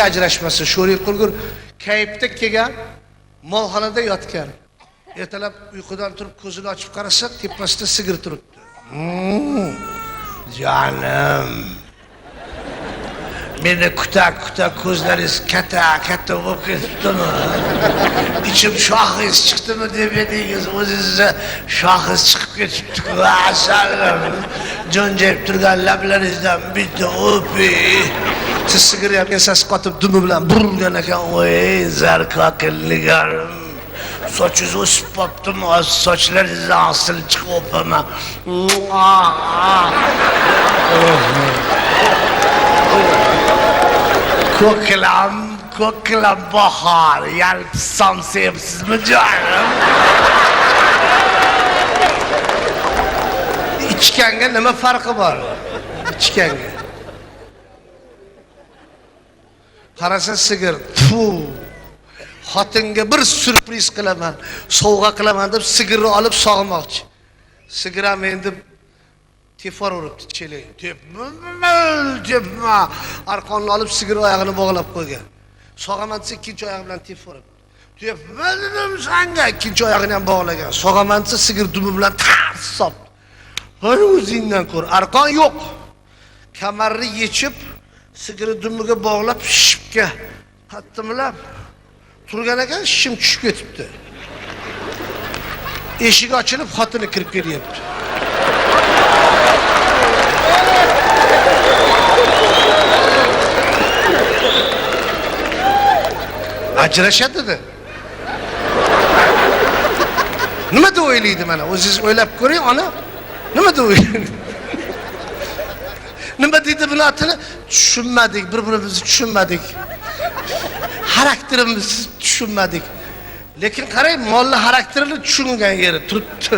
ajrashmasa sho'rik qilgur kayfda kelgan molxonada yotgan. Ertalab uyqudan turib ko'zini ochib qarasa, tepasida sigir turibdi. Jonim. Meni kuta ko'zlaringiz katta bo'lib ketibdimi? İçim şahis chiqdimi deb edingiz, o'zingizga şahis chiqib ketibdi. Maşallah. Jonjayib turgan lablaringizdan bitta o'piy. Siz sigir ham ensasi qotib dumi bilan burilgan ekan. Voy, zarqoqilligarim. Sochingiz o'sib qoptimi? Sochlaringizdan hosil chiqib o'pama. Ko'klam bahor, yalpisam sevsizmi jonim? İchganga nima farqi bor? İchganga. Qarasa sigir, xotinga bir sürpriz qilaman, sovg'a qilaman deb sigirni olib sog'moqchi. Sigir ham endi tefor uribdi chelak. Tepma. Arqonni olib sigir oyog'ini bog'lab qo'ygan. Sog'aman desa ikkinchi oyog'i bilan tepfor uribdi. Tepma dedim senga, ikkinchi oyog'ini ham bog'lagan. Sog'aman desa sigir dumi bilan tars sopdi. Hay o'zingdan ko'r. Arqon yo'q. Kamarni yechib, sigirni dumiga bog'lab shipga qattimlab turgan ekan, shim tushib ketibdi. Eshik ochilib, xotini kirib kelyapti. Ajrashadi dedi. Nima deb o'ylaydi mana? O'zingiz o'ylab ko'ring, ona. Nima deb o'ylaydi? Nima deydi buni atini? Tushunmadik, bir-birimizni tushunmadik. Xarakterimizni tushunmadik. Lekin qarang, molni xarakterini tushungan yeri turibdi.